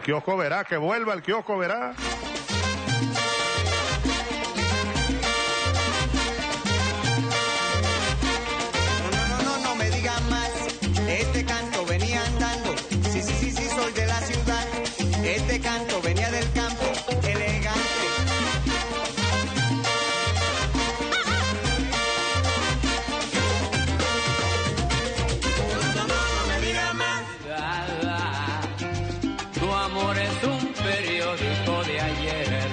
Kiosco Verá, que vuelva el Kiosco Verá. No me digan más. Este canto venía andando. Sí, soy de la ciudad. Este canto venía del campo, elegante. No me digan más. Tu amor es un periódico de ayer.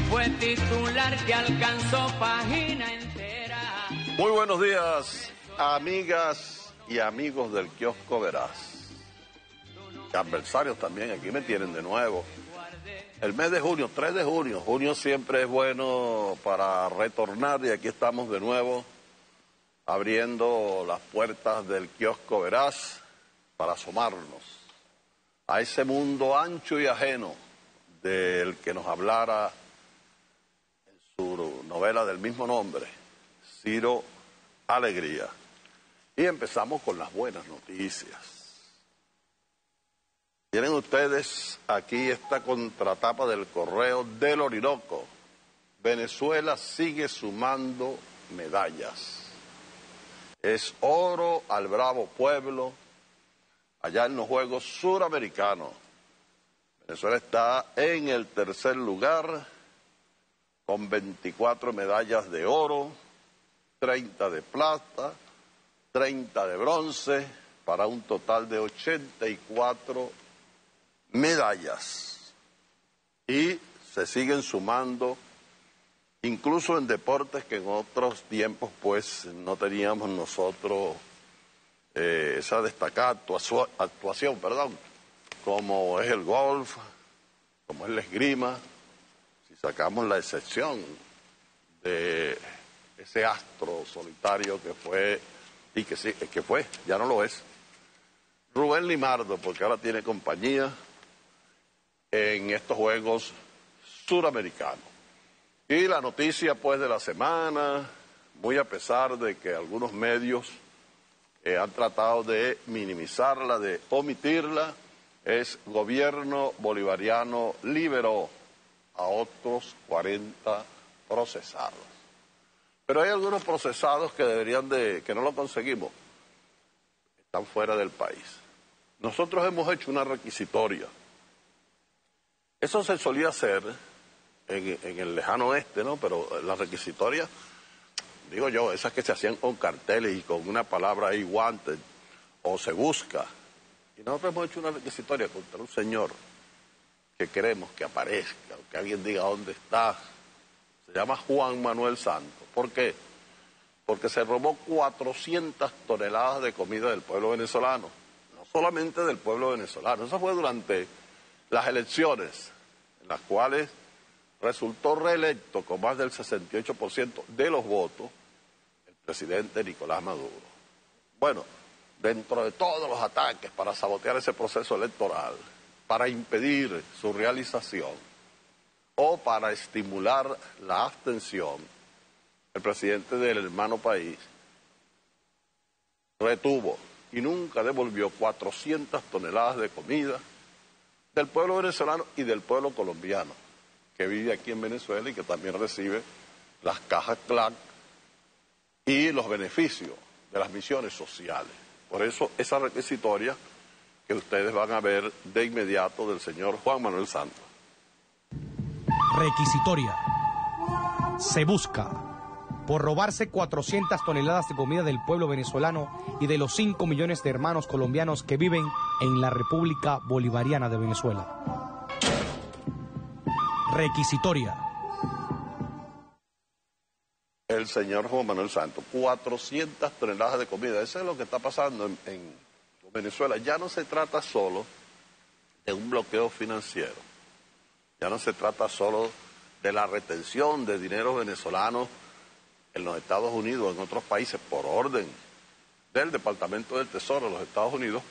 Fue titular que alcanzó página entera. Muy buenos días, amigas y amigos del Kiosco Verás. Adversarios también, aquí me tienen de nuevo. El mes de junio, 3 de junio. Junio siempre es bueno para retornar y aquí estamos de nuevo abriendo las puertas del Kiosco Verás para asomarnos a ese mundo ancho y ajeno del que nos hablara en su novela del mismo nombre, Ciro Alegría. Y empezamos con las buenas noticias. Tienen ustedes aquí esta contratapa del Correo del Orinoco. Venezuela sigue sumando medallas. Es oro al bravo pueblo allá en los Juegos Suramericanos. Venezuela está en el tercer lugar con 24 medallas de oro, 30 de plata, 30 de bronce, para un total de 84 medallas. Y se siguen sumando, incluso en deportes que en otros tiempos pues no teníamos nosotros esa destacada actuación, como es el golf, como es la esgrima. Si sacamos la excepción de ese astro solitario que fue, y que sí, que fue, ya no lo es, Rubén Limardo, porque ahora tiene compañía en estos Juegos Suramericanos. Y la noticia pues de la semana, muy a pesar de que algunos medios han tratado de minimizarla, de omitirla, es gobierno bolivariano liberó a otros 40 procesados. Pero hay algunos procesados que que no lo conseguimos, están fuera del país. Nosotros hemos hecho una requisitoria. Eso se solía hacer en el lejano oeste, ¿no? Pero la requisitoria, digo yo, esas que se hacían con carteles y con una palabra ahí, wanted, o se busca. Y nosotros hemos hecho una requisitoria contra un señor que queremos que aparezca, o que alguien diga dónde está. Se llama Juan Manuel Santos. ¿Por qué? Porque se robó 400 toneladas de comida del pueblo venezolano. No solamente del pueblo venezolano. Eso fue durante las elecciones, en las cuales resultó reelecto con más del 68% de los votos el presidente Nicolás Maduro. Bueno, dentro de todos los ataques para sabotear ese proceso electoral, para impedir su realización o para estimular la abstención, el presidente del hermano país retuvo y nunca devolvió 400 toneladas de comida del pueblo venezolano y del pueblo colombiano, que vive aquí en Venezuela y que también recibe las cajas CLAC y los beneficios de las misiones sociales. Por eso esa requisitoria que ustedes van a ver de inmediato del señor Juan Manuel Santos. Requisitoria. Se busca por robarse 400 toneladas de comida del pueblo venezolano y de los 5 millones de hermanos colombianos que viven en la República Bolivariana de Venezuela. Requisitoria. El señor Juan Manuel Santos, 400 toneladas de comida. Eso es lo que está pasando en Venezuela. Ya no se trata solo de un bloqueo financiero. Ya no se trata solo de la retención de dinero venezolano en los Estados Unidos, en otros países, por orden del Departamento del Tesoro de los Estados Unidos,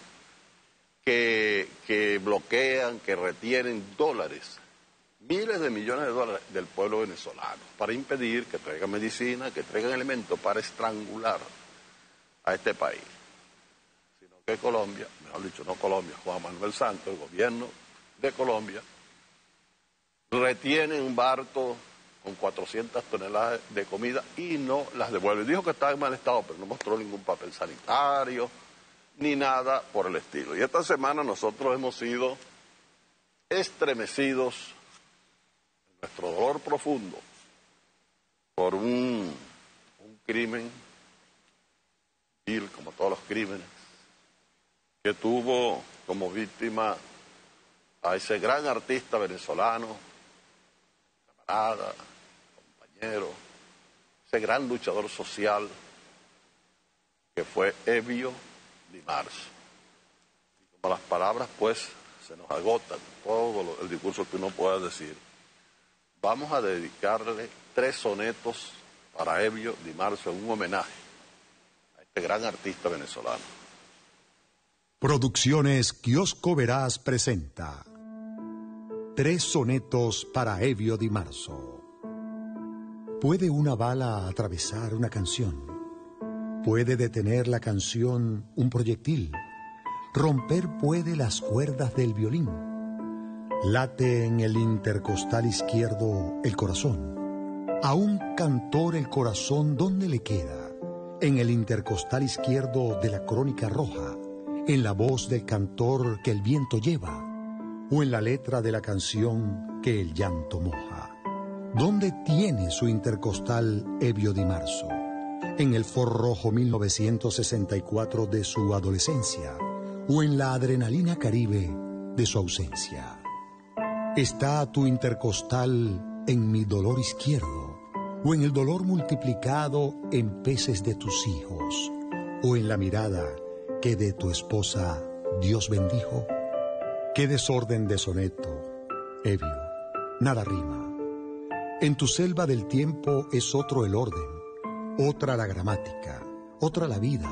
que bloquean, que retienen dólares, miles de millones de dólares del pueblo venezolano, para impedir que traigan medicina, que traigan elementos para estrangular a este país. Sino que Colombia, mejor dicho, no Colombia, Juan Manuel Santos, el gobierno de Colombia retiene un barco con 400 toneladas de comida y no las devuelve. Dijo que estaba en mal estado, pero no mostró ningún papel sanitario ni nada por el estilo. Y esta semana nosotros hemos sido estremecidos en nuestro dolor profundo por un crimen vil, como todos los crímenes, que tuvo como víctima a ese gran artista venezolano, camarada, compañero, ese gran luchador social que fue Evio Di Marzo. Y como las palabras pues se nos agotan, todo el discurso que uno pueda decir, vamos a dedicarle 3 sonetos para Evio Di Marzo en un homenaje a este gran artista venezolano. Producciones Kiosco Veraz presenta 3 sonetos para Evio Di Marzo. ¿Puede una bala atravesar una canción? ¿Puede detener la canción un proyectil? ¿Romper puede las cuerdas del violín? ¿Late en el intercostal izquierdo el corazón? ¿A un cantor el corazón dónde le queda? ¿En el intercostal izquierdo de la crónica roja? ¿En la voz del cantor que el viento lleva? ¿O en la letra de la canción que el llanto moja? ¿Dónde tiene su intercostal Evio Di Marzo? ¿En el forrojo 1964 de su adolescencia? ¿O en la adrenalina caribe de su ausencia? ¿Está tu intercostal en mi dolor izquierdo? ¿O en el dolor multiplicado en peces de tus hijos? ¿O en la mirada que de tu esposa Dios bendijo? ¡Qué desorden de soneto, Evio! Nada rima. En tu selva del tiempo es otro el orden, otra la gramática, otra la vida,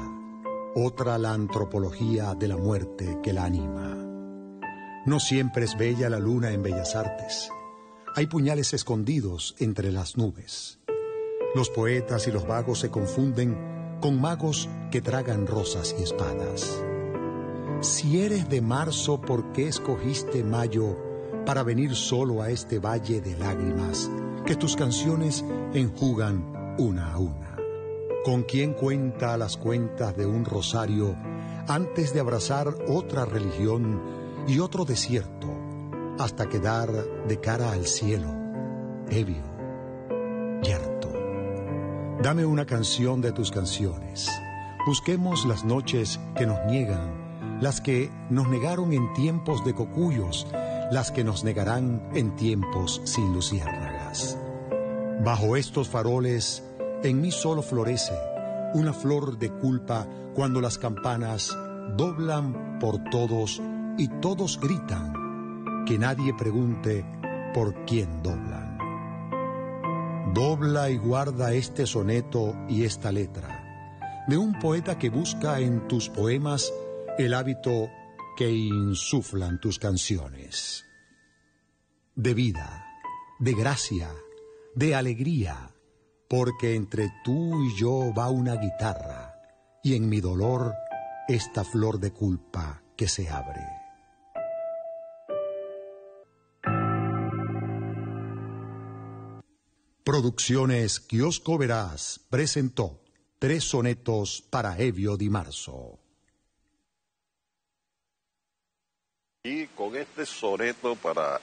otra la antropología de la muerte que la anima. No siempre es bella la luna en Bellas Artes. Hay puñales escondidos entre las nubes. Los poetas y los vagos se confunden con magos que tragan rosas y espadas. Si eres de marzo, ¿por qué escogiste mayo para venir solo a este valle de lágrimas que tus canciones enjugan una a una? ¿Con quién cuenta las cuentas de un rosario antes de abrazar otra religión y otro desierto hasta quedar de cara al cielo, Evio, yerto? Dame una canción de tus canciones. Busquemos las noches que nos niegan, las que nos negaron en tiempos de cocuyos, las que nos negarán en tiempos sin luciérnagas. Bajo estos faroles, en mí solo florece una flor de culpa cuando las campanas doblan por todos y todos gritan, que nadie pregunte por quién doblan. Dobla y guarda este soneto y esta letra, de un poeta que busca en tus poemas el hábito que insuflan tus canciones. De vida, de gracia, de alegría, porque entre tú y yo va una guitarra, y en mi dolor esta flor de culpa que se abre. Producciones Kiosco Veraz presentó 3 sonetos para Evio Di Marzo. Y con este soneto para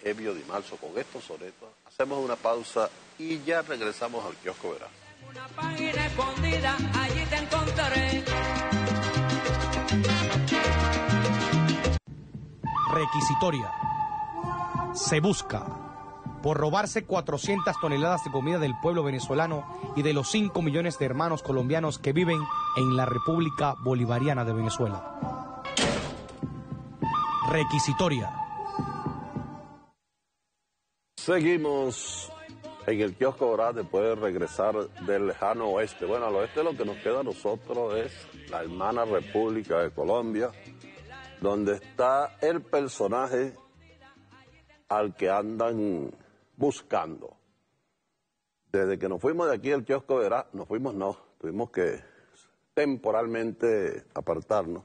Evio Di Marzo, con estos sonetos, hacemos una pausa y ya regresamos al Kiosco Veraz. Una página escondida, allí te encontraré. Requisitoria. Se busca por robarse 400 toneladas de comida del pueblo venezolano y de los 5 millones de hermanos colombianos que viven en la República Bolivariana de Venezuela. Requisitoria. Seguimos en el Kiosco Veraz después de regresar del lejano oeste. Bueno, al oeste lo que nos queda a nosotros es la hermana República de Colombia, donde está el personaje al que andan buscando. Desde que nos fuimos de aquí al Kiosco Veraz, tuvimos que temporalmente apartarnos,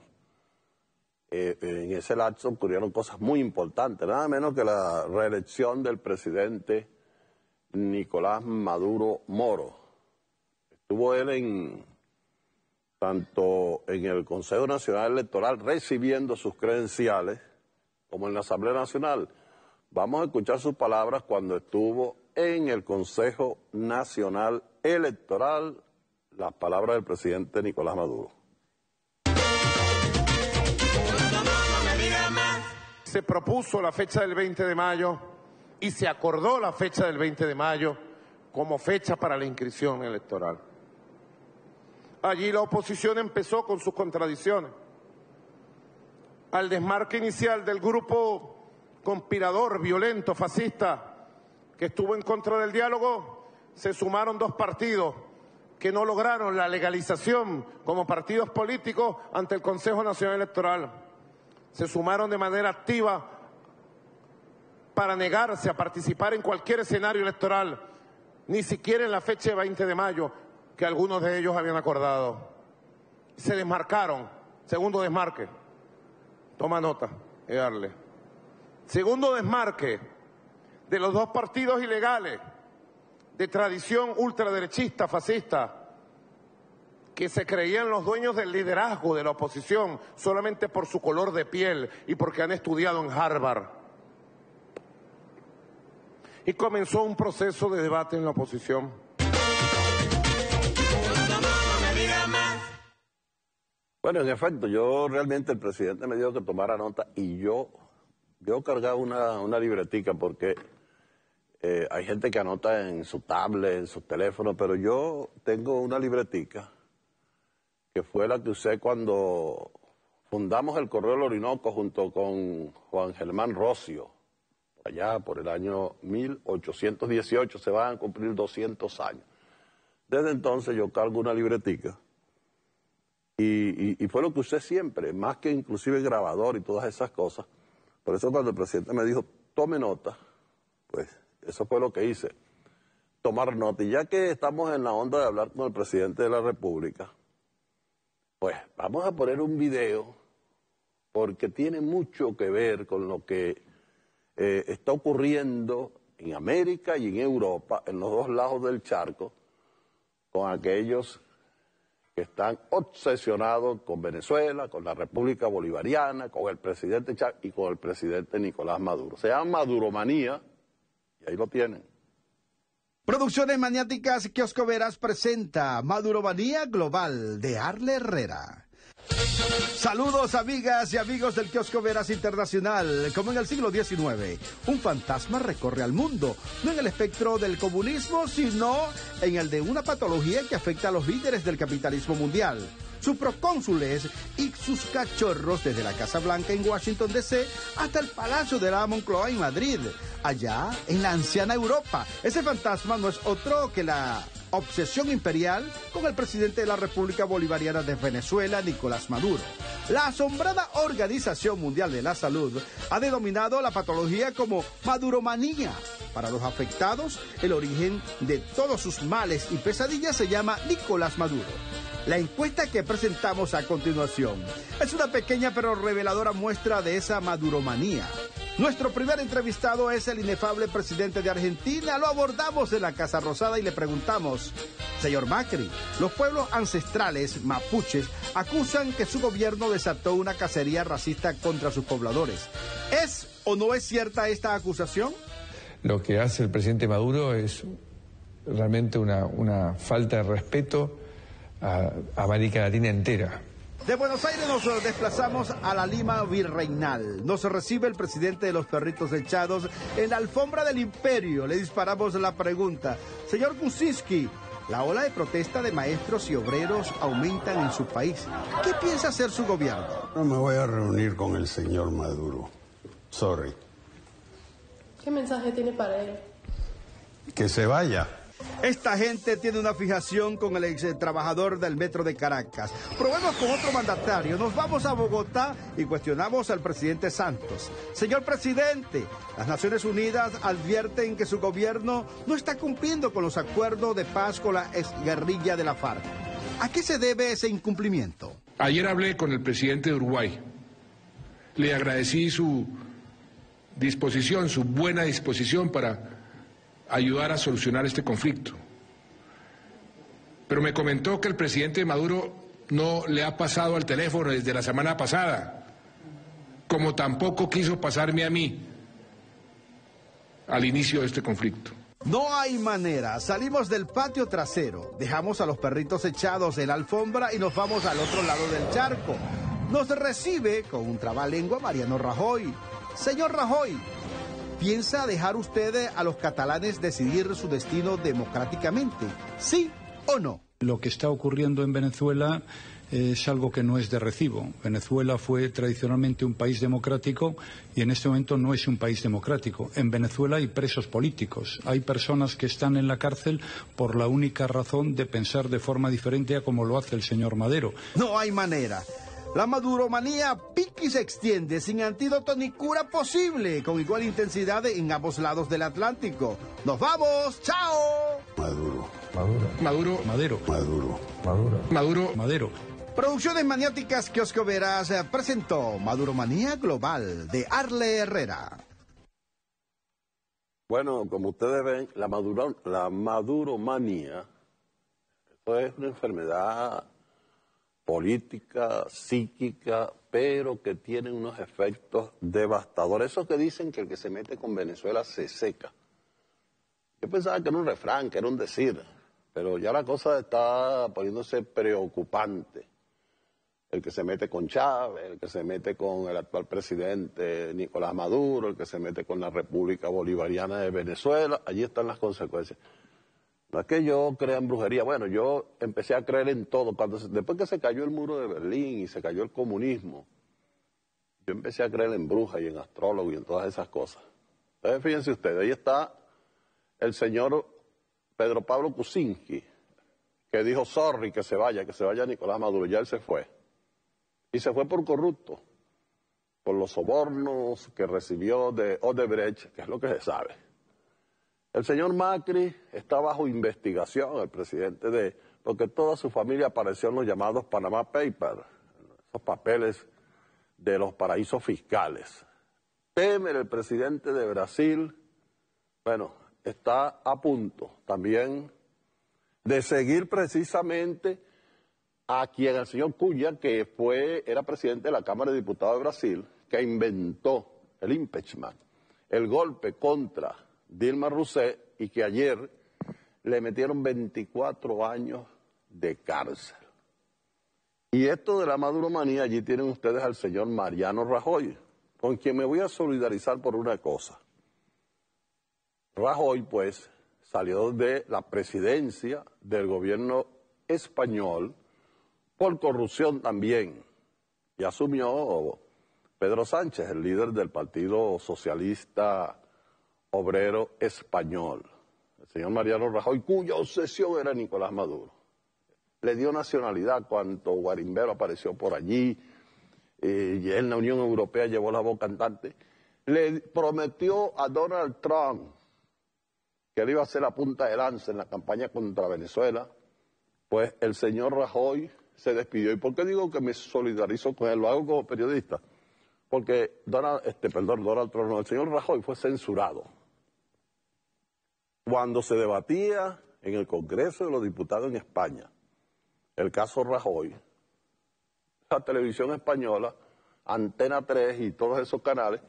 en ese lapso ocurrieron cosas muy importantes, nada menos que la reelección del presidente Nicolás Maduro Moro. Estuvo él tanto en el Consejo Nacional Electoral recibiendo sus credenciales como en la Asamblea Nacional. Vamos a escuchar sus palabras cuando estuvo en el Consejo Nacional Electoral, las palabras del presidente Nicolás Maduro. Se propuso la fecha del 20 de mayo y se acordó la fecha del 20 de mayo como fecha para la inscripción electoral. Allí la oposición empezó con sus contradicciones. Al desmarque inicial del grupo conspirador, violento, fascista, que estuvo en contra del diálogo, se sumaron dos partidos que no lograron la legalización como partidos políticos ante el Consejo Nacional Electoral. Se sumaron de manera activa para negarse a participar en cualquier escenario electoral, ni siquiera en la fecha de 20 de mayo, que algunos de ellos habían acordado. Se desmarcaron. Segundo desmarque. Toma nota, darle. Segundo desmarque de los dos partidos ilegales de tradición ultraderechista, fascista, que se creían los dueños del liderazgo de la oposición solamente por su color de piel y porque han estudiado en Harvard. Y comenzó un proceso de debate en la oposición. Bueno, en efecto, realmente el presidente me dijo que tomara nota y yo cargaba una libretica porque hay gente que anota en su tablet, en su teléfono, pero yo tengo una libretica que fue la que usé cuando fundamos el Correo del Orinoco junto con Juan Germán Rocio, allá por el año 1818, se van a cumplir 200 años. Desde entonces yo cargo una libretica y fue lo que usé siempre, más que inclusive grabador y todas esas cosas. Por eso cuando el presidente me dijo, tome nota, pues eso fue lo que hice, tomar nota. Y ya que estamos en la onda de hablar con el presidente de la República, pues vamos a poner un video porque tiene mucho que ver con lo que está ocurriendo en América y en Europa, en los dos lados del charco, con aquellos que están obsesionados con Venezuela, con la República Bolivariana, con el presidente Chávez y con el presidente Nicolás Maduro. Se llama Maduromanía y ahí lo tienen. Producciones Maniáticas Kiosco Veras presenta Maduromanía Global de Arle Herrera. Saludos amigas y amigos del Kiosco Veras Internacional. Como en el siglo XIX, un fantasma recorre al mundo, no en el espectro del comunismo, sino en el de una patología que afecta a los líderes del capitalismo mundial. Sus procónsules y sus cachorros desde la Casa Blanca en Washington D.C. hasta el Palacio de la Moncloa en Madrid, allá en la anciana Europa. Ese fantasma no es otro que la obsesión imperial con el presidente de la República Bolivariana de Venezuela, Nicolás Maduro. La asombrada Organización Mundial de la Salud ha denominado la patología como maduromanía. Para los afectados, el origen de todos sus males y pesadillas se llama Nicolás Maduro. La encuesta que presentamos a continuación es una pequeña pero reveladora muestra de esa maduromanía. Nuestro primer entrevistado es el inefable presidente de Argentina. Lo abordamos en la Casa Rosada y le preguntamos, señor Macri, los pueblos ancestrales mapuches acusan que su gobierno desató una cacería racista contra sus pobladores. ¿Es o no es cierta esta acusación? Lo que hace el presidente Maduro es realmente una falta de respeto a América Latina entera. De Buenos Aires nos desplazamos a la Lima Virreinal. Nos recibe el presidente de los perritos echados en la alfombra del imperio. Le disparamos la pregunta. Señor Kuczynski, la ola de protesta de maestros y obreros aumentan en su país. ¿Qué piensa hacer su gobierno? No me voy a reunir con el señor Maduro. Sorry. ¿Qué mensaje tiene para él? Que se vaya. Esta gente tiene una fijación con el ex trabajador del metro de Caracas. Probemos con otro mandatario. Nos vamos a Bogotá y cuestionamos al presidente Santos. Señor presidente, las Naciones Unidas advierten que su gobierno no está cumpliendo con los acuerdos de paz con la exguerrilla de la FARC. ¿A qué se debe ese incumplimiento? Ayer hablé con el presidente de Uruguay Le agradecí su disposición, su buena disposición para ayudar a solucionar este conflicto. Pero me comentó que el presidente Maduro no le ha pasado al teléfono desde la semana pasada, como tampoco quiso pasarme a mí al inicio de este conflicto. No hay manera. Salimos del patio trasero, dejamos a los perritos echados en la alfombra y nos vamos al otro lado del charco. Nos recibe con un trabalengua Mariano Rajoy. Señor Rajoy, ¿piensa dejar usted a los catalanes decidir su destino democráticamente? ¿Sí o no? Lo que está ocurriendo en Venezuela es algo que no es de recibo. Venezuela fue tradicionalmente un país democrático y en este momento no es un país democrático. En Venezuela hay presos políticos, hay personas que están en la cárcel por la única razón de pensar de forma diferente a como lo hace el señor Maduro. No hay manera. La maduromanía pica y se extiende sin antídoto ni cura posible, con igual intensidad en ambos lados del Atlántico. ¡Nos vamos! ¡Chao! Maduro. Maduro. Maduro. Maduro. Maduro. Maduro. Maduro. Maduro. Producciones Maniáticas Kiosco Veras presentó Maduromanía Global de Arle Herrera. Bueno, como ustedes ven, la maduromanía, esto es una enfermedad política, psíquica, pero que tiene unos efectos devastadores. Eso que dicen que el que se mete con Venezuela se seca. Yo pensaba que era un refrán, que era un decir, pero ya la cosa está poniéndose preocupante. El que se mete con Chávez, el que se mete con el actual presidente Nicolás Maduro, el que se mete con la República Bolivariana de Venezuela, allí están las consecuencias. No es que yo crea en brujería, bueno, yo empecé a creer en todo. Después que se cayó el muro de Berlín y se cayó el comunismo, yo empecé a creer en brujas y en astrólogos y en todas esas cosas. Entonces, fíjense ustedes, ahí está el señor Pedro Pablo Kuczynski, que dijo, sorry, que se vaya Nicolás Maduro, ya él se fue. Y se fue por corrupto, por los sobornos que recibió de Odebrecht, que es lo que se sabe. El señor Macri está bajo investigación, el presidente porque toda su familia apareció en los llamados Panama Papers, esos papeles de los paraísos fiscales. Temer, el presidente de Brasil, bueno, está a punto también de seguir precisamente a quien el señor Cunha, que era presidente de la Cámara de Diputados de Brasil, que inventó el impeachment, el golpe contra Dilma Rousseff, y que ayer le metieron 24 años de cárcel. Y esto de la maduromanía, allí tienen ustedes al señor Mariano Rajoy, con quien me voy a solidarizar por una cosa. Rajoy, pues, salió de la presidencia del gobierno español por corrupción también, y asumió Pedro Sánchez, el líder del Partido Socialista Obrero Español, el señor Mariano Rajoy, cuya obsesión era Nicolás Maduro. Le dio nacionalidad cuando Guarimbero apareció por allí, y en la Unión Europea llevó la voz cantante. Le prometió a Donald Trump que él iba a ser la punta de lanza en la campaña contra Venezuela. Pues el señor Rajoy se despidió. ¿Y por qué digo que me solidarizo con él? Lo hago como periodista. Porque Donald Trump, no, el señor Rajoy fue censurado. Cuando se debatía en el Congreso de los Diputados en España el caso Rajoy, la televisión española, Antena 3 y todos esos canales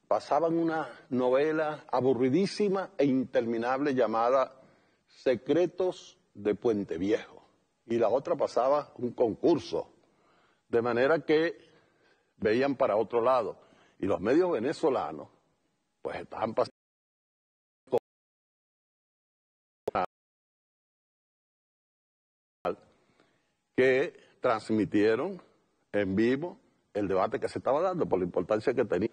pasaban una novela aburridísima e interminable llamada Secretos de Puente Viejo. Y la otra pasaba un concurso. De manera que veían para otro lado. Y los medios venezolanos, pues estaban pasando que transmitieron en vivo el debate que se estaba dando por la importancia que tenía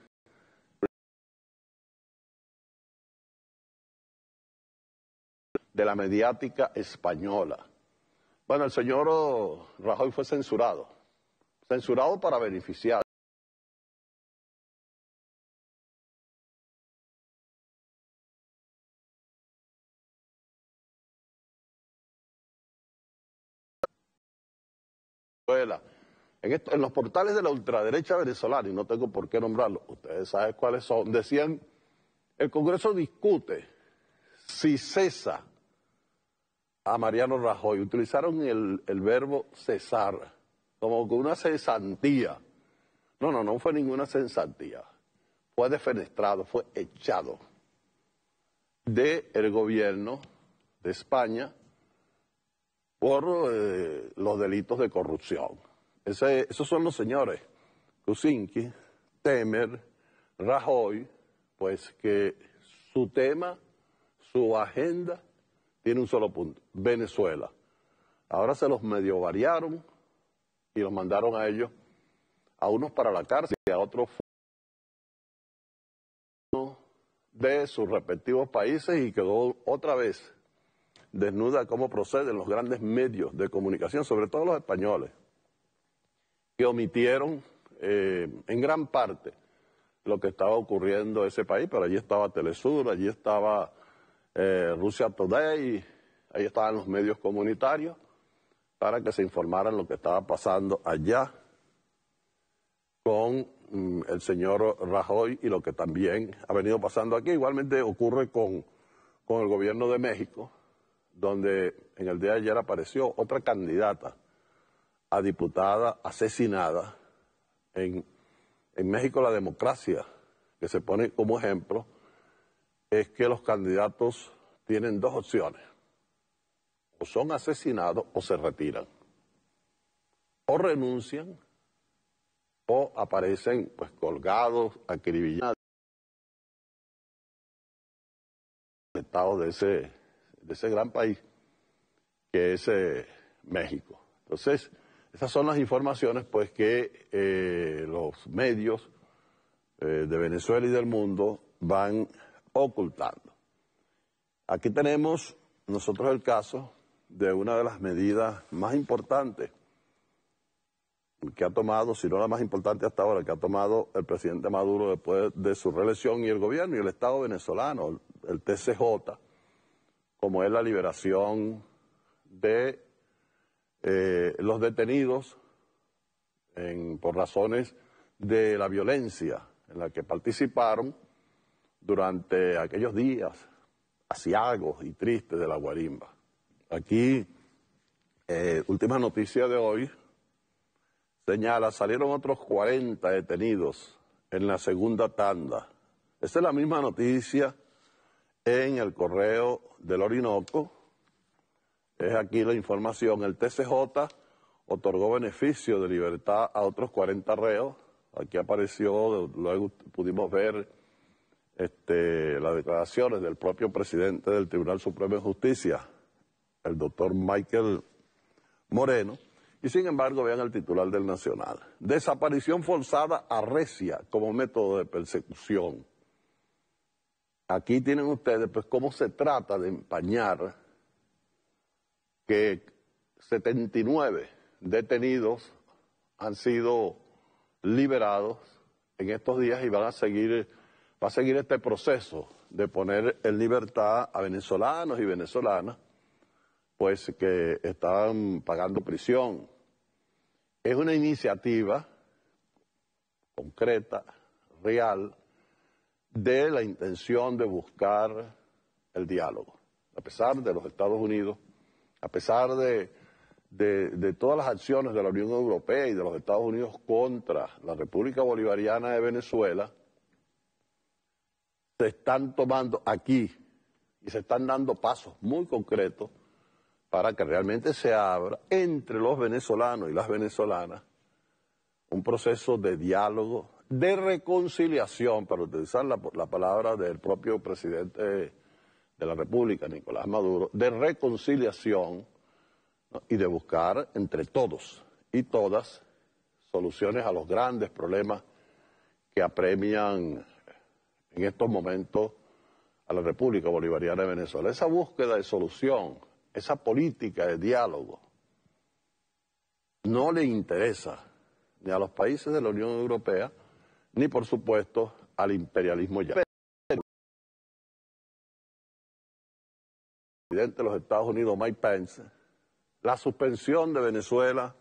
de la mediática española. Bueno, el señor Rajoy fue censurado para beneficiar. en los portales de la ultraderecha venezolana, y no tengo por qué nombrarlos, ustedes saben cuáles son, decían, el Congreso discute si cesa a Mariano Rajoy. Utilizaron el verbo cesar, como que una cesantía. No fue ninguna cesantía. Fue defenestrado, fue echado del gobierno de España por los delitos de corrupción. Esos son los señores Kuczynski, Temer, Rajoy, pues que su tema, su agenda, tiene un solo punto: Venezuela. Ahora se los medio variaron y los mandaron a ellos, a unos para la cárcel y a otros de sus respectivos países, y quedó otra vez desnuda cómo proceden los grandes medios de comunicación, sobre todo los españoles, que omitieron en gran parte lo que estaba ocurriendo en ese país, pero allí estaba Telesur, allí estaba Russia Today, ahí estaban los medios comunitarios para que se informaran lo que estaba pasando allá con el señor Rajoy y lo que también ha venido pasando aquí. Igualmente ocurre con el gobierno de México, donde en el día de ayer apareció otra candidata a diputada asesinada. En México la democracia que se pone como ejemplo es que los candidatos tienen dos opciones: o son asesinados o se retiran, o renuncian o aparecen pues colgados, acribillados, en el estado de ese gran país que es México. Entonces, esas son las informaciones pues que los medios de Venezuela y del mundo van ocultando. Aquí tenemos nosotros el caso de una de las medidas más importantes que ha tomado, si no la más importante hasta ahora, que ha tomado el presidente Maduro después de su reelección, y el gobierno y el Estado venezolano, el TCJ, como es la liberación de los detenidos por razones de la violencia en la que participaron durante aquellos días aciagos y tristes de la guarimba. Aquí, última noticia de hoy, señala, salieron otros 40 detenidos en la segunda tanda. Esta es la misma noticia en el Correo del Orinoco. Es aquí la información. El TCJ otorgó beneficio de libertad a otros 40 reos. Aquí apareció, luego pudimos ver las declaraciones del propio presidente del Tribunal Supremo de Justicia, el doctor Michael Moreno. Y sin embargo, vean el titular del Nacional: desaparición forzada arrecia como método de persecución. Aquí tienen ustedes pues cómo se trata de empañar que 79 detenidos han sido liberados en estos días y va a seguir este proceso de poner en libertad a venezolanos y venezolanas pues que estaban pagando prisión. Es una iniciativa concreta, real, de la intención de buscar el diálogo. A pesar de los Estados Unidos, a pesar de todas las acciones de la Unión Europea y de los Estados Unidos contra la República Bolivariana de Venezuela, se están tomando aquí y se están dando pasos muy concretos para que realmente se abra entre los venezolanos y las venezolanas un proceso de diálogo, de reconciliación, para utilizar la palabra del propio presidente de la República, Nicolás Maduro, de reconciliación, ¿no? Y de buscar entre todos y todas soluciones a los grandes problemas que apremian en estos momentos a la República Bolivariana de Venezuela. Esa búsqueda de solución, esa política de diálogo, no le interesa ni a los países de la Unión Europea, ni por supuesto al imperialismo ya. El presidente de los Estados Unidos, Mike Pence, la suspensión de Venezuela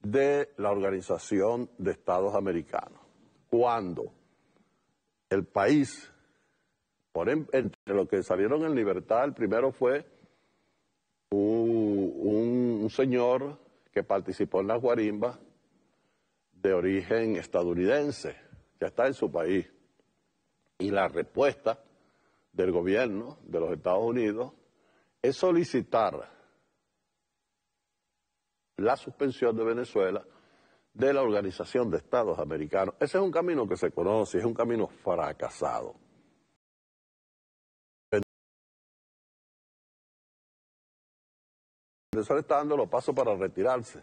de la Organización de Estados Americanos. Cuando el país, entre los que salieron en libertad, el primero fue un señor que participó en las guarimbas de origen estadounidense, ya está en su país. Y la respuesta del gobierno de los Estados Unidos es solicitar la suspensión de Venezuela de la Organización de Estados Americanos. Ese es un camino que se conoce, es un camino fracasado. Venezuela está dando los pasos para retirarse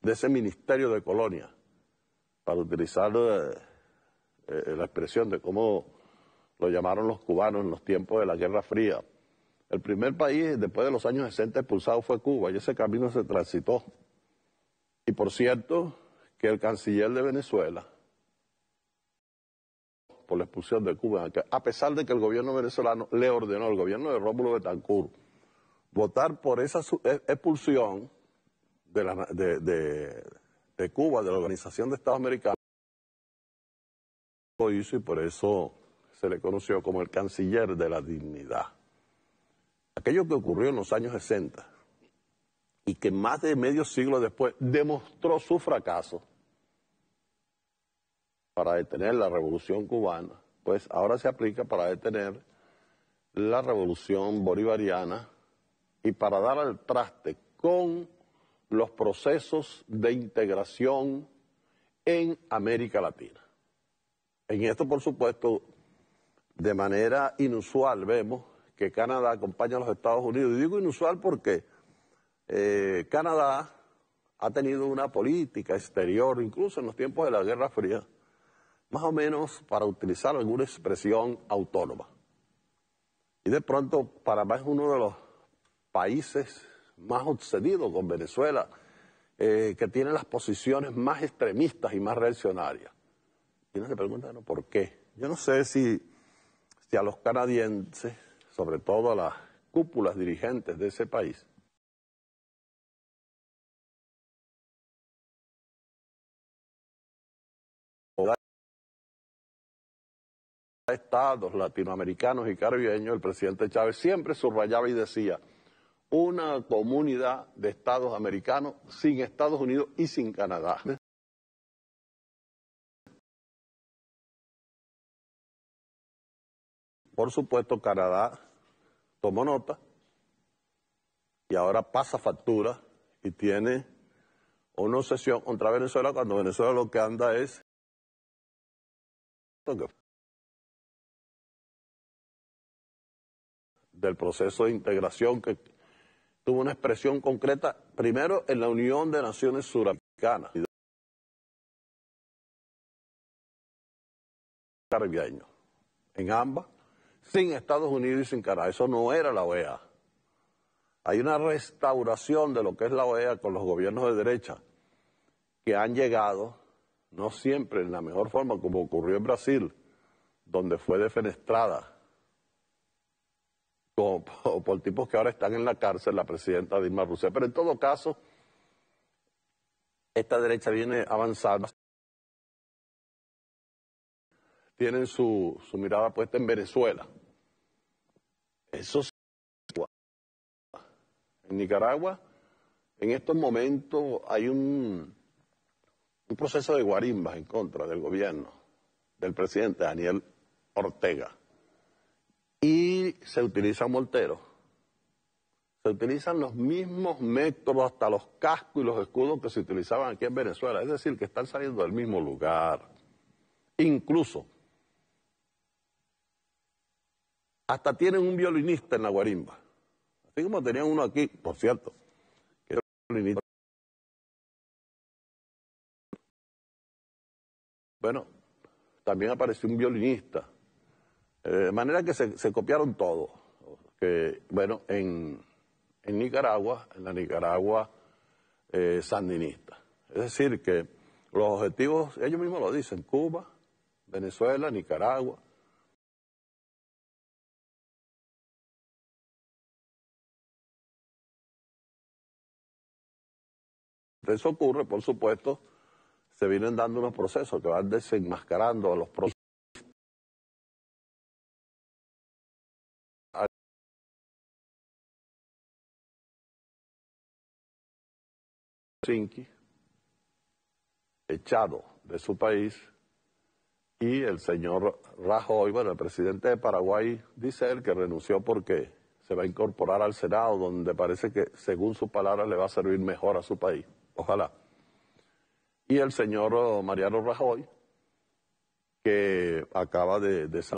de ese ministerio de colonia, para utilizar la expresión de cómo lo llamaron los cubanos en los tiempos de la Guerra Fría. El primer país, después de los años 60, expulsado fue Cuba, y ese camino se transitó. Y por cierto, que el canciller de Venezuela, por la expulsión de Cuba, a pesar de que el gobierno venezolano le ordenó al gobierno de Rómulo Betancourt votar por esa expulsión de Cuba, de la Organización de Estados Americanos, lo hizo y por eso se le conoció como el canciller de la dignidad. Aquello que ocurrió en los años 60 y que más de medio siglo después demostró su fracaso para detener la revolución cubana, pues ahora se aplica para detener la revolución bolivariana y para dar al traste con los procesos de integración en América Latina. En esto, por supuesto, de manera inusual vemos que Canadá acompaña a los Estados Unidos. Y digo inusual porque Canadá ha tenido una política exterior, incluso en los tiempos de la Guerra Fría, más o menos para utilizar alguna expresión autónoma. Y de pronto, Panamá es uno de los países más obsedidos con Venezuela, que tiene las posiciones más extremistas y más reaccionarias. Y uno se pregunta, ¿no? ¿Por qué? Yo no sé si a los canadienses, sobre todo a las cúpulas dirigentes de ese país, estados latinoamericanos y caribeños, el presidente Chávez siempre subrayaba y decía: una comunidad de estados americanos sin Estados Unidos y sin Canadá. Por supuesto, Canadá tomó nota y ahora pasa factura y tiene una obsesión contra Venezuela cuando Venezuela lo que anda es del proceso de integración que tuvo una expresión concreta primero en la Unión de Naciones Suramericanas y caribeños, en ambas, sin Estados Unidos y sin Canadá. Eso no era la OEA. Hay una restauración de lo que es la OEA con los gobiernos de derecha que han llegado, no siempre en la mejor forma, como ocurrió en Brasil, donde fue defenestrada por tipos que ahora están en la cárcel, la presidenta Dilma Rousseff. Pero en todo caso, esta derecha viene avanzando. Tienen su mirada puesta en Venezuela. Eso sí. En Nicaragua, en estos momentos hay un proceso de guarimbas en contra del gobierno del presidente Daniel Ortega. Y se utiliza mortero. Se utilizan los mismos métodos, hasta los cascos y los escudos que se utilizaban aquí en Venezuela. Es decir, que están saliendo del mismo lugar. Incluso, hasta tienen un violinista en la guarimba. Así como tenían uno aquí, por cierto, que era un violinista. Bueno, también apareció un violinista. De manera que se copiaron todo. Que, bueno, en Nicaragua, en la Nicaragua sandinista. Es decir, que los objetivos, ellos mismos lo dicen, Cuba, Venezuela, Nicaragua. eso ocurre, por supuesto, se vienen dando unos procesos que van desenmascarando a los procesos. Echado de su país, y el señor Rajoy, bueno, el presidente de Paraguay, dice él que renunció porque se va a incorporar al Senado, donde parece que, según sus palabras, le va a servir mejor a su país. Ojalá. Y el señor Mariano Rajoy, que acaba de estos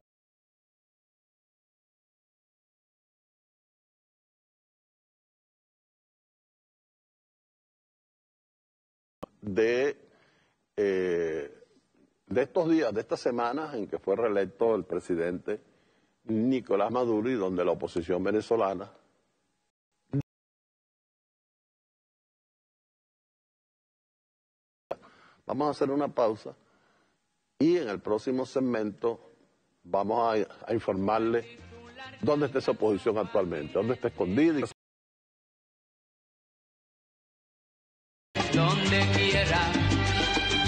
días, de estas semanas en que fue reelecto el presidente Nicolás Maduro, y donde la oposición venezolana vamos a hacer una pausa y en el próximo segmento vamos a informarle dónde está esa oposición actualmente, dónde está escondida. Donde quiera,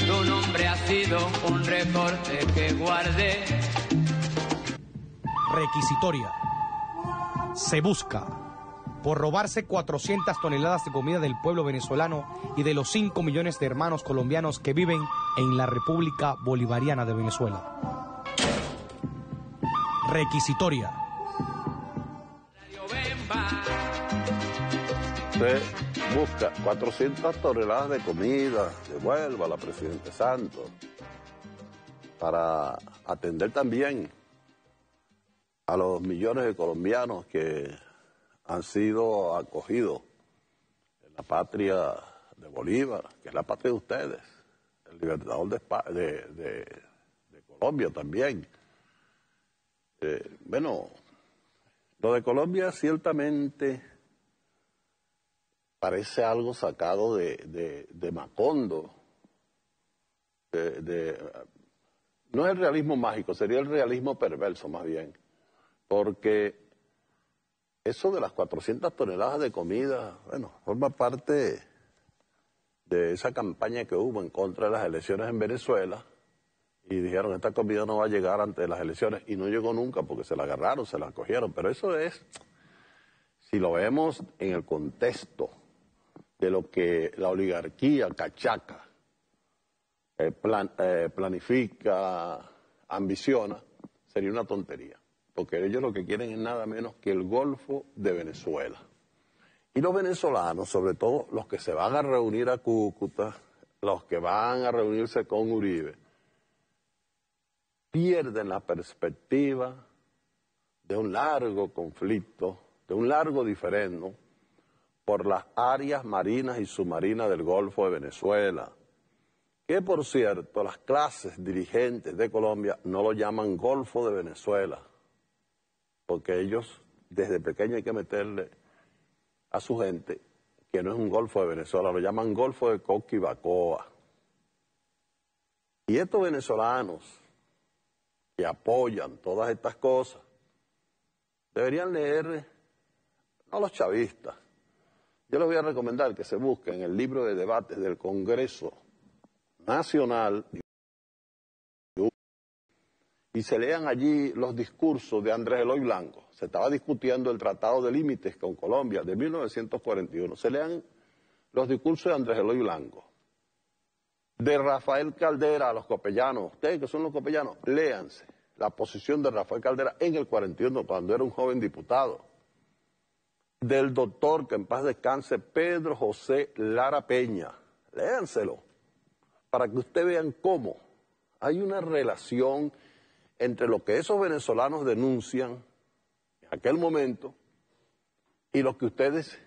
tu nombre ha sido un recorte que guardé. Requisitoria. Se busca por robarse 400 toneladas de comida del pueblo venezolano y de los 5 millones de hermanos colombianos que viven en la República Bolivariana de Venezuela. Requisitoria. Se busca 400 toneladas de comida, devuelva a la Presidente Santos, para atender también a los millones de colombianos que han sido acogidos en la patria de Bolívar, que es la patria de ustedes, el libertador de Colombia también. Bueno, lo de Colombia ciertamente parece algo sacado de Macondo. No es el realismo mágico, sería el realismo perverso más bien, porque eso de las 400 toneladas de comida, bueno, forma parte de esa campaña que hubo en contra de las elecciones en Venezuela, y dijeron, esta comida no va a llegar antes de las elecciones, y no llegó nunca porque se la agarraron, se la cogieron. Pero eso es, si lo vemos en el contexto de lo que la oligarquía cachaca planifica, ambiciona, sería una tontería. Porque ellos lo que quieren es nada menos que el Golfo de Venezuela. Y los venezolanos, sobre todo los que se van a reunir a Cúcuta, los que van a reunirse con Uribe, pierden la perspectiva de un largo conflicto, de un largo diferendo por las áreas marinas y submarinas del Golfo de Venezuela, que por cierto las clases dirigentes de Colombia no lo llaman Golfo de Venezuela, porque ellos desde pequeños hay que meterle a su gente que no es un Golfo de Venezuela, lo llaman Golfo de Coquibacoa. Y estos venezolanos que apoyan todas estas cosas deberían leer, no los chavistas. Yo les voy a recomendar que se busquen el libro de debates del Congreso Nacional y se lean allí los discursos de Andrés Eloy Blanco. Se estaba discutiendo el Tratado de Límites con Colombia de 1941. Se lean los discursos de Andrés Eloy Blanco, de Rafael Caldera a los copellanos. Ustedes que son los copellanos, léanse la posición de Rafael Caldera en el 41, cuando era un joven diputado. Del doctor, que en paz descanse, Pedro José Lara Peña. Léanselo, para que ustedes vean cómo hay una relación entre lo que esos venezolanos denuncian en aquel momento y lo que ustedes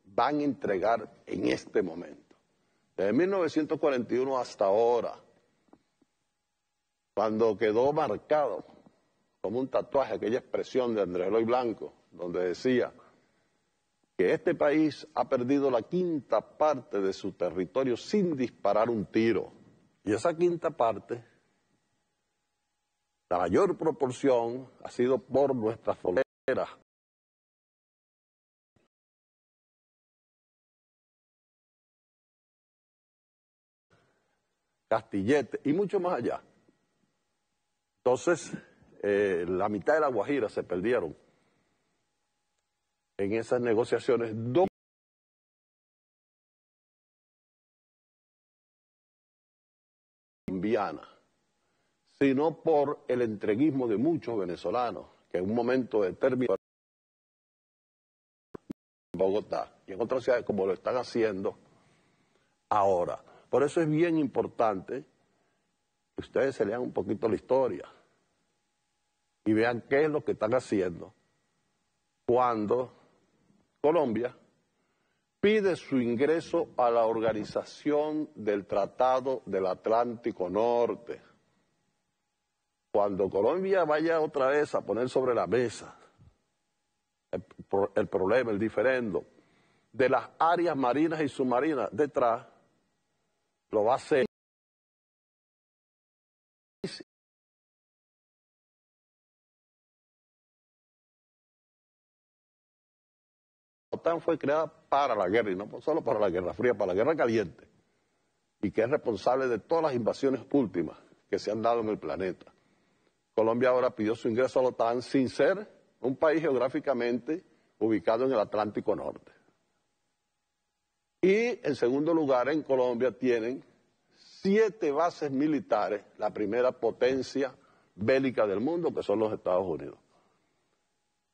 van a entregar en este momento. Desde 1941 hasta ahora, cuando quedó marcado como un tatuaje aquella expresión de Andrés Eloy Blanco, donde decía que este país ha perdido la quinta parte de su territorio sin disparar un tiro. Y esa quinta parte, la mayor proporción, ha sido por nuestras fronteras Castilletes y mucho más allá. Entonces, la mitad de la Guajira se perdieron en esas negociaciones colombianas, sino por el entreguismo de muchos venezolanos, que en un momento determinado en Bogotá y en otras ciudades como lo están haciendo ahora. Por eso es bien importante que ustedes se lean un poquito la historia y vean qué es lo que están haciendo cuando Colombia pide su ingreso a la Organización del Tratado del Atlántico Norte. Cuando Colombia vaya otra vez a poner sobre la mesa el problema, el diferendo de las áreas marinas y submarinas detrás, lo va a hacer. La OTAN fue creada para la guerra, y no solo para la Guerra Fría, para la Guerra Caliente, y que es responsable de todas las invasiones últimas que se han dado en el planeta. Colombia ahora pidió su ingreso a la OTAN sin ser un país geográficamente ubicado en el Atlántico Norte. Y en segundo lugar, en Colombia tienen 7 bases militares, la primera potencia bélica del mundo, que son los Estados Unidos.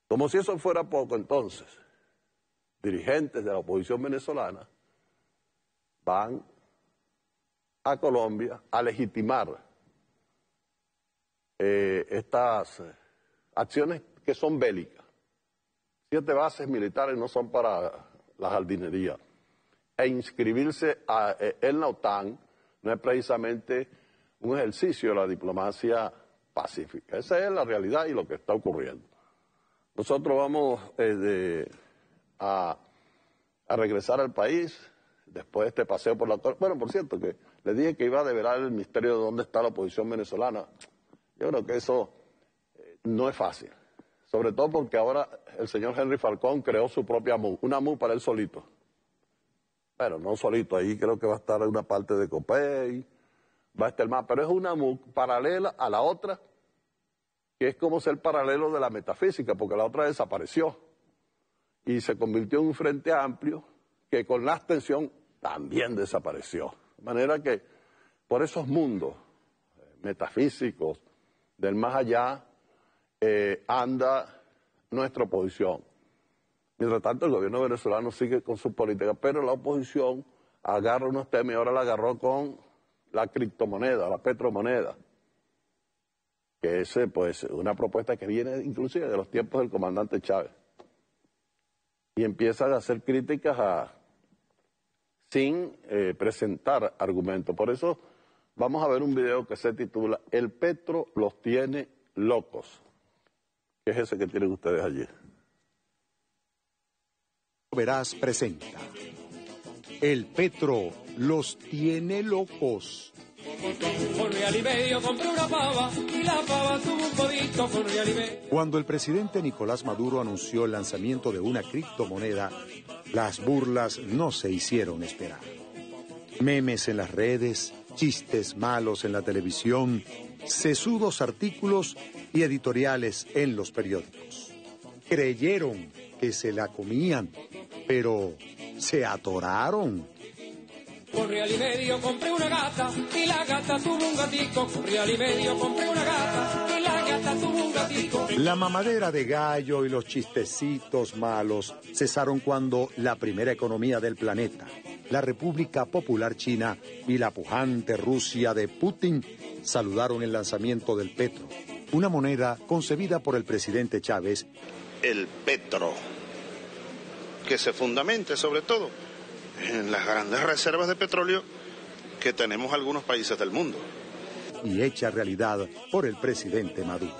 Como si eso fuera poco, entonces, dirigentes de la oposición venezolana van a Colombia a legitimar estas acciones que son bélicas. 7 bases militares no son para la jardinería. E inscribirse en la OTAN no es precisamente un ejercicio de la diplomacia pacífica. Esa es la realidad y lo que está ocurriendo. Nosotros vamos a regresar al país después de este paseo por la torre. Bueno, por cierto, que le dije que iba a develar el misterio de dónde está la oposición venezolana. Yo creo que eso no es fácil. Sobre todo porque ahora el señor Henry Falcón creó su propia MU, una MU para él solito. Bueno, no solito, ahí creo que va a estar una parte de COPEI, va a estar más, pero es una MU paralela a la otra, que es como ser paralelo de la metafísica, porque la otra desapareció y se convirtió en un frente amplio que con la abstención también desapareció. De manera que por esos mundos metafísicos del más allá anda nuestra oposición. Mientras tanto, el gobierno venezolano sigue con su política, pero la oposición agarra unos temas y ahora la agarró con la criptomoneda, la petromoneda, que es pues una propuesta que viene inclusive de los tiempos del comandante Chávez. Y empiezan a hacer críticas sin presentar argumentos. Por eso vamos a ver un video que se titula "El Petro los tiene locos", que es ese que tienen ustedes allí. Verás presenta El Petro los tiene locos. Con real y medio compré una pava y la pava tuvo un codito con real y medio. Cuando el presidente Nicolás Maduro anunció el lanzamiento de una criptomoneda, las burlas no se hicieron esperar. Memes en las redes, chistes malos en la televisión, sesudos artículos y editoriales en los periódicos. Creyeron que se la comían, pero se atoraron. Con real y medio compré una gata y la gata tuvo un gatico. Con real y medio compré una gata y la gata tuvo un gatico. La mamadera de gallo y los chistecitos malos cesaron cuando la primera economía del planeta, la República Popular China y la pujante Rusia de Putin saludaron el lanzamiento del petro, una moneda concebida por el presidente Chávez. El petro, que se fundamente sobre todo en las grandes reservas de petróleo que tenemos algunos países del mundo. Y hecha realidad por el presidente Maduro.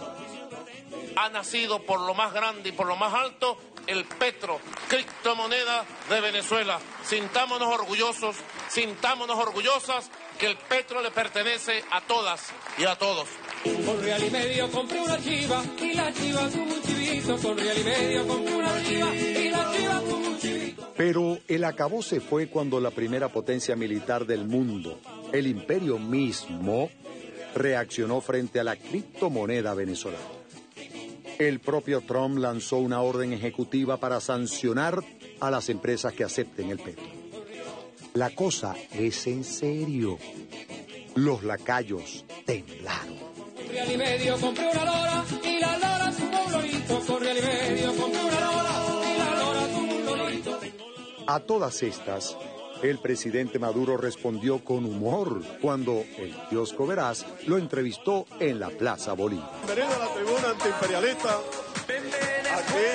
Ha nacido por lo más grande y por lo más alto el petro, criptomoneda de Venezuela. Sintámonos orgullosos, sintámonos orgullosas que el petro le pertenece a todas y a todos. Con real y medio compré una chiva y la chiva tuvo un chivito. Con real y medio compré una chiva y la chiva tuvo un chivito. Pero el acabose fue cuando la primera potencia militar del mundo, El imperio mismo reaccionó frente a la criptomoneda venezolana. El propio Trump lanzó una orden ejecutiva para sancionar a las empresas que acepten el petro. La cosa es en serio. Los lacayos temblaron. Real y medio compré una lora y la lora tuvo un lorito. Con real y medio compré una lora y la lora tuvo un lorito. A todas estas, el presidente Maduro respondió con humor cuando el kiosco Veraz lo entrevistó en la Plaza Bolívar. Bienvenido a la tribuna antiimperialista. Aquí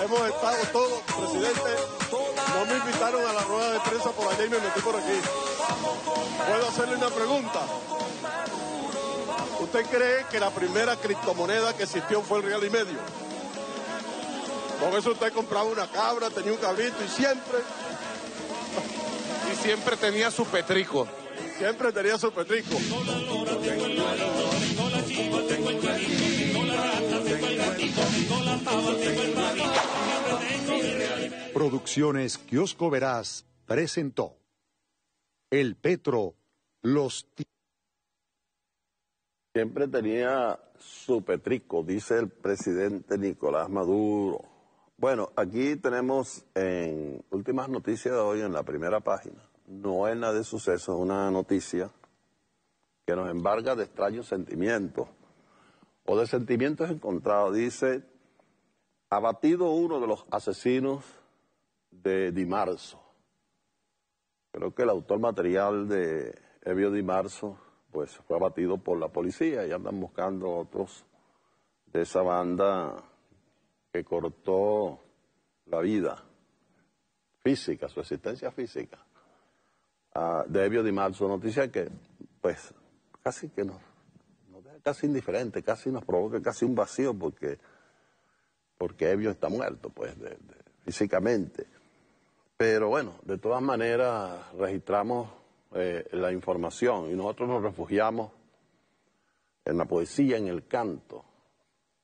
hemos estado todos, presidente. No me invitaron a la rueda de prensa por allá y me metí por aquí. ¿Puedo hacerle una pregunta? ¿Usted cree que la primera criptomoneda que existió fue el real y medio? Con eso usted compraba una cabra, tenía un cabrito y siempre tenía su petrico. Siempre tenía su petrico. Producciones Kiosco Veraz presentó El Petro, Siempre tenía su petrico, dice el presidente Nicolás Maduro. Bueno, aquí tenemos en últimas noticias de hoy en la primera página. No es nada de suceso, es una noticia que nos embarga de extraños sentimientos o de sentimientos encontrados. Dice, abatido uno de los asesinos de Di Marzo. Creo que el autor material de Elbio Di Marzo pues fue abatido por la policía y andan buscando otros de esa banda que cortó la vida física, su existencia física, de Elbio Di Marzo. Noticia que, pues, casi que nos deja casi indiferente, casi nos provoca casi un vacío porque Elbio está muerto, pues, físicamente. Pero bueno, de todas maneras registramos la información y nosotros nos refugiamos en la poesía, en el canto,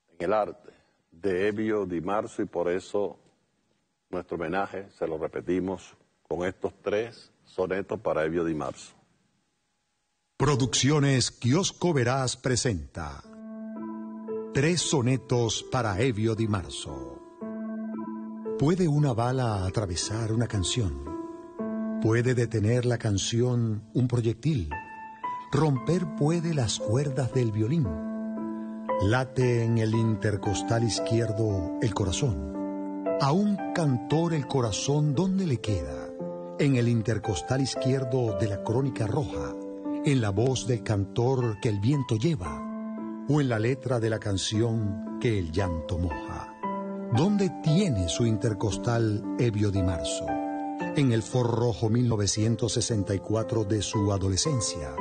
en el arte de Elbio Di Marzo, y por eso nuestro homenaje se lo repetimos con estos 3 sonetos para Elbio Di Marzo. Producciones Kiosco Veraz presenta 3 sonetos para Elbio Di Marzo. ¿Puede una bala atravesar una canción? ¿Puede detener la canción un proyectil? ¿Romper puede las cuerdas del violín? Late en el intercostal izquierdo el corazón. A un cantor el corazón, ¿dónde le queda? En el intercostal izquierdo de la crónica roja, en la voz del cantor que el viento lleva, o en la letra de la canción que el llanto moja. ¿Dónde tiene su intercostal Elbio Di Marzo? ¿En el forrojo 1964 de su adolescencia?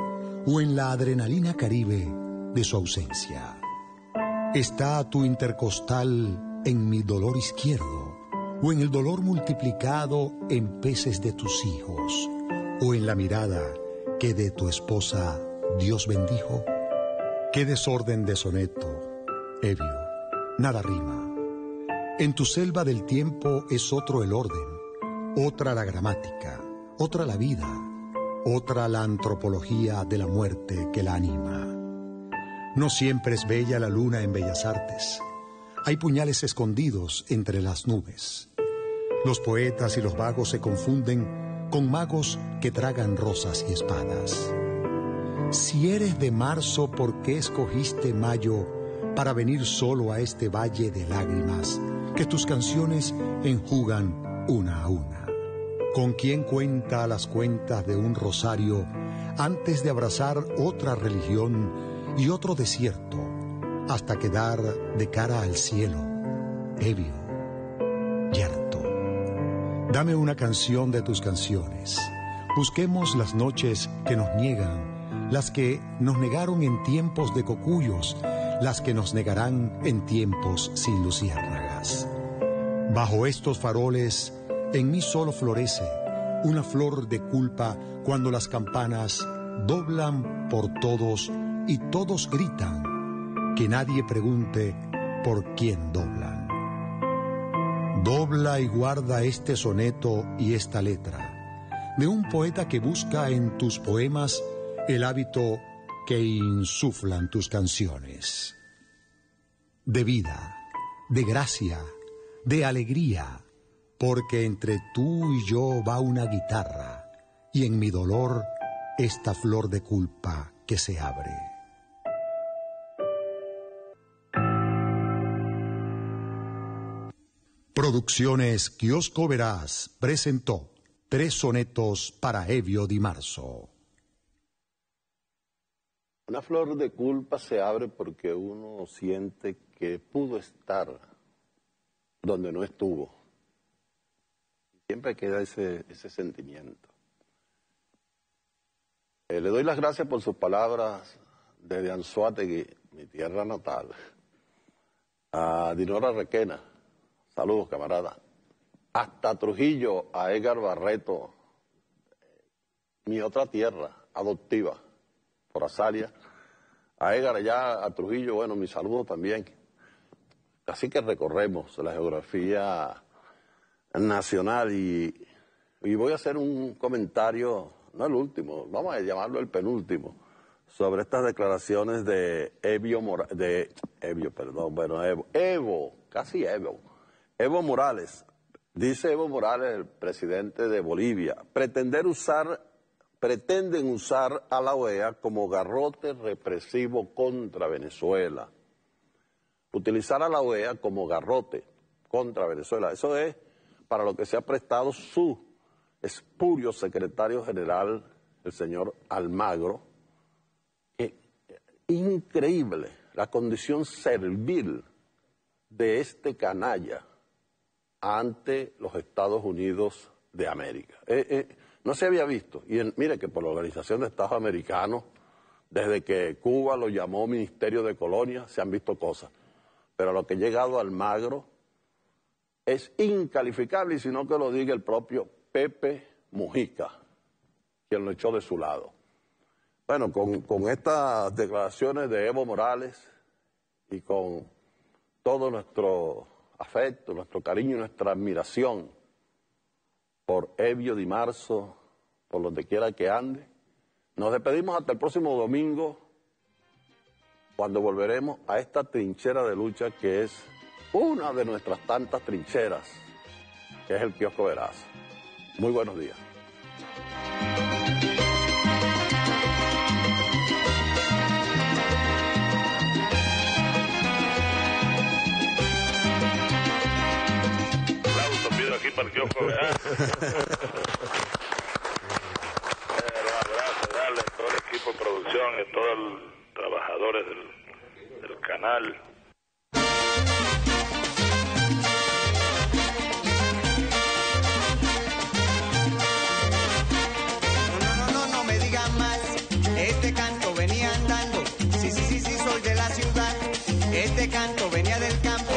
¿O en la adrenalina caribe de su ausencia? ¿Está tu intercostal en mi dolor izquierdo? ¿O en el dolor multiplicado en peces de tus hijos? ¿O en la mirada que de tu esposa Dios bendijo? ¡Qué desorden de soneto, Elbio! Nada rima. En tu selva del tiempo es otro el orden, otra la gramática, otra la vida, otra la antropología de la muerte que la anima. No siempre es bella la luna en Bellas Artes. Hay puñales escondidos entre las nubes. Los poetas y los vagos se confunden con magos que tragan rosas y espadas. Si eres de marzo, ¿por qué escogiste mayo para venir solo a este valle de lágrimas que tus canciones enjugan una a una? ¿Con quién cuenta las cuentas de un rosario antes de abrazar otra religión y otro desierto hasta quedar de cara al cielo, ebrio, yerto? Dame una canción de tus canciones. Busquemos las noches que nos niegan, las que nos negaron en tiempos de cocuyos, las que nos negarán en tiempos sin luciérnagas. Bajo estos faroles, en mí solo florece una flor de culpa cuando las campanas doblan por todos y todos gritan, que nadie pregunte por quién doblan. Dobla y guarda este soneto y esta letra de un poeta que busca en tus poemas el hábito que insuflan tus canciones. De vida, de gracia, de alegría, porque entre tú y yo va una guitarra, y en mi dolor esta flor de culpa que se abre. Producciones Kiosco Verás presentó 3 sonetos para Evio Di Marzo. Una flor de culpa se abre porque uno siente que pudo estar donde no estuvo. Siempre queda ese sentimiento. Le doy las gracias por sus palabras desde Anzoátegui, mi tierra natal, a Dinora Requena, saludos camarada, hasta Trujillo, a Edgar Barreto, mi otra tierra adoptiva, por Azalia, a Edgar allá, a Trujillo, bueno, mi saludo también. Así que recorremos la geografía nacional y voy a hacer un comentario, no el último, vamos a llamarlo el penúltimo, sobre estas declaraciones de Evo Morales. Dice Evo Morales, el presidente de Bolivia, pretenden usar a la OEA como garrote represivo contra Venezuela. Utilizar a la OEA como garrote contra Venezuela. Eso es para lo que se ha prestado su espurio secretario general, el señor Almagro. Increíble la condición servil de este canalla ante los Estados Unidos de América. No se había visto. Y mire que por la Organización de Estados Americanos, desde que Cuba lo llamó Ministerio de Colonia, se han visto cosas. Pero a lo que ha llegado Almagro es incalificable, y si no que lo diga el propio Pepe Mujica, quien lo echó de su lado. Bueno, con estas declaraciones de Evo Morales y con todo nuestro afecto, nuestro cariño y nuestra admiración por Evio Di Marzo, por donde quiera que ande, nos despedimos hasta el próximo domingo, cuando volveremos a esta trinchera de lucha que es una de nuestras tantas trincheras, que es el Kiosco Verás. Muy buenos días. Aquí para el Kiosco Verás. Un abrazo, darle a todo el equipo de producción y a todos los trabajadores del canal. No me digan más, este canto venía andando, sí, soy de la ciudad, este canto venía del campo.